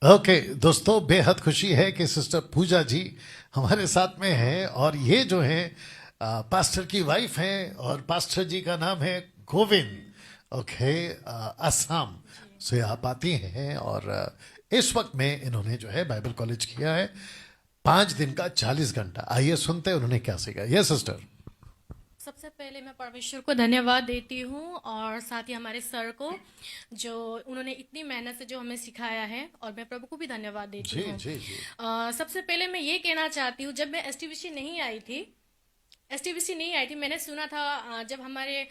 Okay दोस्तों, बेहद खुशी है कि सिस्टर पूजा जी हमारे साथ में है और ये जो है पास्टर की वाइफ है और पास्टर जी का नाम है गोविंद। ओके, असम से आप आती हैं और इस वक्त में इन्होंने जो है बाइबल कॉलेज किया है 5 दिन का 40 घंटा। आइए सुनते हैं उन्होंने क्या सीखा। ये सिस्टर। सबसे पहले मैं परमेश्वर को धन्यवाद देती हूँ और साथ ही हमारे सर को जो उन्होंने इतनी मेहनत से जो हमें सिखाया है, और मैं प्रभु को भी धन्यवाद देती जी हूँ। जी जी। सबसे पहले मैं ये कहना चाहती हूँ, जब मैं एसटीबीसी नहीं आई थी, मैंने सुना था जब हमारे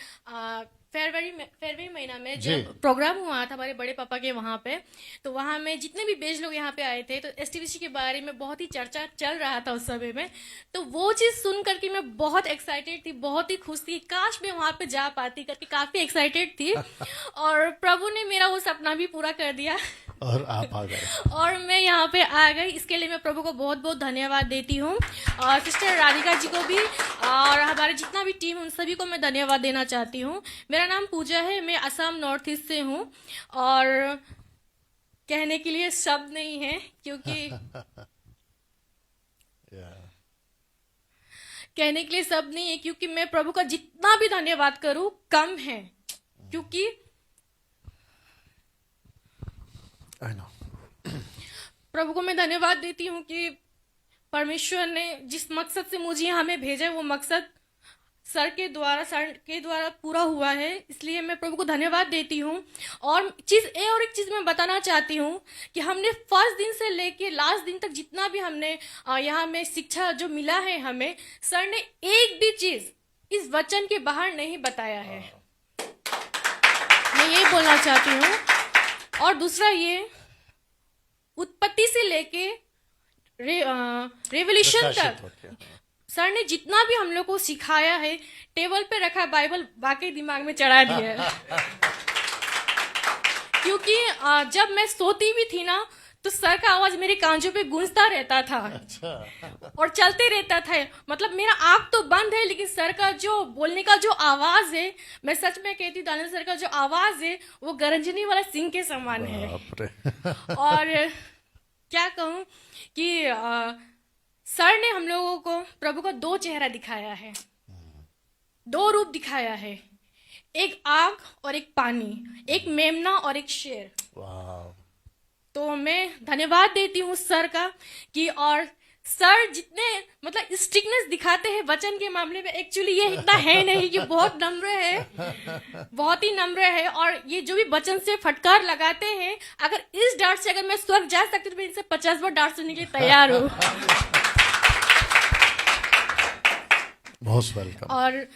फरवरी महीना में जी। जब प्रोग्राम हुआ था हमारे बड़े पापा के वहाँ पे, तो वहाँ में जितने भी बेज लोग यहाँ पे आए थे, तो एसटीबीसी के बारे में बहुत ही चर्चा चल रहा था उस समय में। तो वो चीज़ सुन करके मैं बहुत एक्साइटेड थी, बहुत ही खुश थी, काश मैं वहाँ पे जा पाती करके काफ़ी एक्साइटेड थी। और प्रभु ने मेरा वो सपना भी पूरा कर दिया और आप आ गए। और मैं यहाँ पे आ गई। इसके लिए मैं प्रभु को बहुत बहुत धन्यवाद देती हूँ, और सिस्टर राधिका जी को भी, और हमारे जितना भी टीम उन सभी को मैं धन्यवाद देना चाहती हूँ। मेरा नाम पूजा है, मैं असम नॉर्थ ईस्ट से हूँ, और कहने के लिए शब्द नहीं है, क्योंकि कहने के लिए शब्द नहीं है, क्योंकि मैं प्रभु का जितना भी धन्यवाद करूँ कम है, क्योंकि आई नो। प्रभु को मैं धन्यवाद देती हूँ कि परमेश्वर ने जिस मकसद से मुझे यहाँ में भेजा है, वो मकसद सर के द्वारा पूरा हुआ है। इसलिए मैं प्रभु को धन्यवाद देती हूँ। और एक चीज मैं बताना चाहती हूँ कि हमने फर्स्ट दिन से लेके लास्ट दिन तक जितना भी हमने यहाँ में शिक्षा जो मिला है हमें, सर ने एक भी चीज इस वचन के बाहर नहीं बताया है। मैं ये बोलना चाहती हूँ। और दूसरा, ये उत्पत्ति से लेके रेवोल्यूशन तक सर ने जितना भी हम लोग को सिखाया है, टेबल पे रखा बाइबल वाकई दिमाग में चढ़ा दिया है। क्योंकि जब मैं सोती भी थी ना, तो सर का आवाज मेरे कांजों पे गूंजता रहता था। अच्छा। और चलते रहता था। मतलब मेरा आंख तो बंद है, लेकिन सर का जो बोलने का जो आवाज है, मैं सच में कहती हूँ, दानियल सर का जो आवाज है वो गरजनी वाला सिंह के समान है। और क्या कहूँ कि सर ने हम लोगों को प्रभु का 2 चेहरा दिखाया है, 2 रूप दिखाया है, एक आग और एक पानी, एक मेमना और एक शेर। तो मैं धन्यवाद देती हूँ सर का कि, और सर जितने मतलब स्ट्रिक्टनेस दिखाते हैं वचन के मामले में, एक्चुअली ये इतना है नहीं, कि बहुत नम्र है, बहुत ही नम्र है। और ये जो भी वचन से फटकार लगाते हैं, अगर इस डांट से अगर मैं स्वर्ग जा सकती तो मैं इनसे 50 बार डांट सुनने के लिए तैयार हूँ। Most welcome. और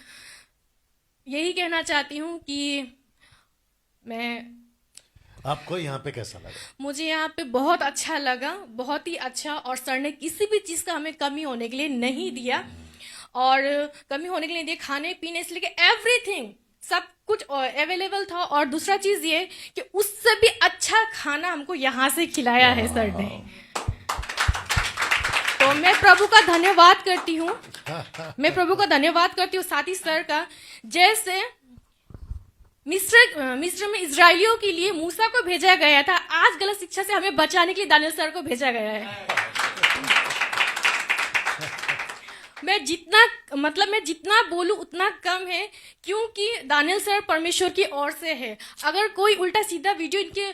यही कहना चाहती हूँ कि आपको यहाँ पे कैसा लगा? मुझे यहाँ पे बहुत अच्छा लगा, बहुत ही अच्छा। और सर ने किसी भी चीज़ का हमें कमी होने के लिए नहीं दिया, और कमी होने के लिए दिया, खाने पीने से लेके एवरीथिंग सब कुछ अवेलेबल था। और दूसरा चीज़ ये कि उससे भी अच्छा खाना हमको यहाँ से खिलाया है सर ने। तो मैं प्रभु का धन्यवाद करती हूँ, साथ ही सर का, जैसे मिस्र में इजराइलियों के लिए मूसा को भेजा गया था, आज गलत शिक्षा से हमें बचाने के लिए दानियल सर को भेजा गया है। मैं जितना बोलूं उतना कम है, क्योंकि दानियल सर परमेश्वर की ओर से है। अगर कोई उल्टा सीधा वीडियो इनके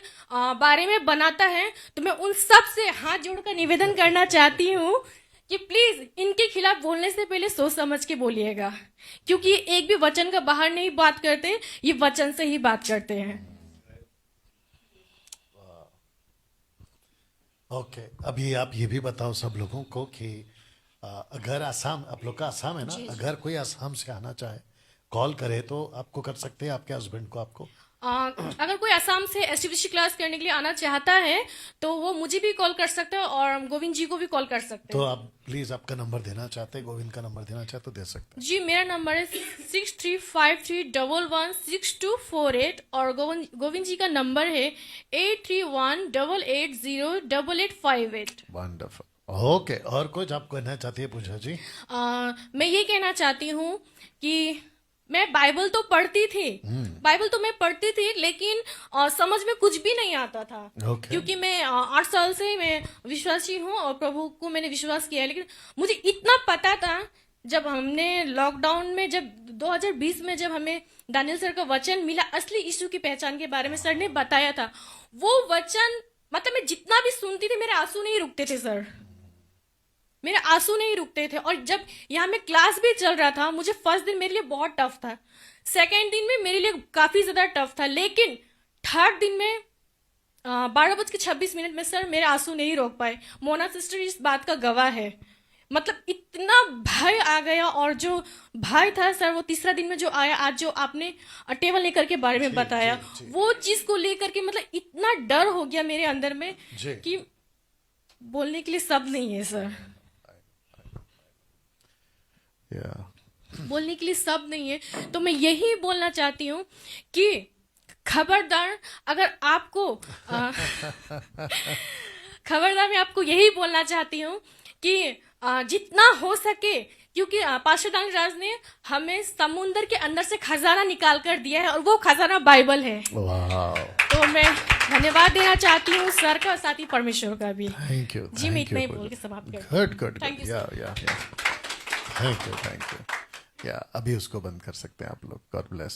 बारे में बनाता है, तो मैं उन सब से हाथ जोड़कर निवेदन करना चाहती हूँ कि प्लीज इनके खिलाफ बोलने से पहले सोच समझ के बोलिएगा, क्योंकि एक भी वचन का बाहर नहीं बात करते, ये वचन से ही बात करते हैं। ओके, अभी आप ये भी बताओ सब लोगों को कि अगर आसाम, आप लोग का आसाम है ना, अगर कोई आसाम से आना चाहे कॉल करे तो आपको कर सकते हैं, आपके हस्बैंड को आपको? अगर कोई असम से एसटीबीसी क्लास करने के लिए आना चाहता है तो वो मुझे भी कॉल कर सकता है, और गोविंद जी को भी कॉल कर सकते तो हैं। आप प्लीज आपका नंबर देना चाहते हैं, गोविंद का नंबर देना चाहते तो दे सकते हैं। जी, मेरा नंबर है 6353116248, और गोविंद जी का नंबर है 8318808858। वंडरफुल। ओके, और कुछ आप कहना चाहती है पूजा जी? मैं ये कहना चाहती हूँ कि मैं बाइबल तो पढ़ती थी, बाइबल तो मैं पढ़ती थी, लेकिन समझ में कुछ भी नहीं आता था। Okay. क्योंकि मैं 8 साल से मैं विश्वासी हूँ और प्रभु को मैंने विश्वास किया है, लेकिन मुझे इतना पता था जब हमने लॉकडाउन में, जब 2020 में जब हमें दानियल सर का वचन मिला, असली यीशु की पहचान के बारे में सर ने बताया था, वो वचन मतलब मैं जितना भी सुनती थी मेरे आंसू नहीं रुकते थे सर, मेरे आंसू नहीं रुकते थे। और जब यहाँ में क्लास भी चल रहा था, मुझे फर्स्ट दिन मेरे लिए बहुत टफ था, सेकेंड दिन में मेरे लिए काफी ज्यादा टफ था, लेकिन थर्ड दिन में 12:26 में सर मेरे आंसू नहीं रोक पाए। मोना सिस्टर इस बात का गवाह है। मतलब इतना भय आ गया, और जो भय था सर वो तीसरा दिन में जो आया, आज जो आपने टेबल लेकर के बारे में बताया, वो चीज को लेकर के मतलब इतना डर हो गया मेरे अंदर में कि बोलने के लिए शब्द नहीं है सर। बोलने के लिए शब्द नहीं है। तो मैं यही बोलना चाहती हूँ कि खबरदार, अगर आपको खबरदार मैं आपको यही बोलना चाहती हूँ कि जितना हो सके, क्योंकि पास्टर दानियल राज ने हमें समुंदर के अंदर से खजाना निकाल कर दिया है, और वो खजाना बाइबल है। तो मैं धन्यवाद देना चाहती हूँ सर का, साथ ही परमेश्वर का भी। थैंक यू जी, मैं इतना ही बोल के समाप्त करती हूँ। Good Thank you, sir. Thank you. अभी उसको बंद कर सकते हैं आप लोग। God bless.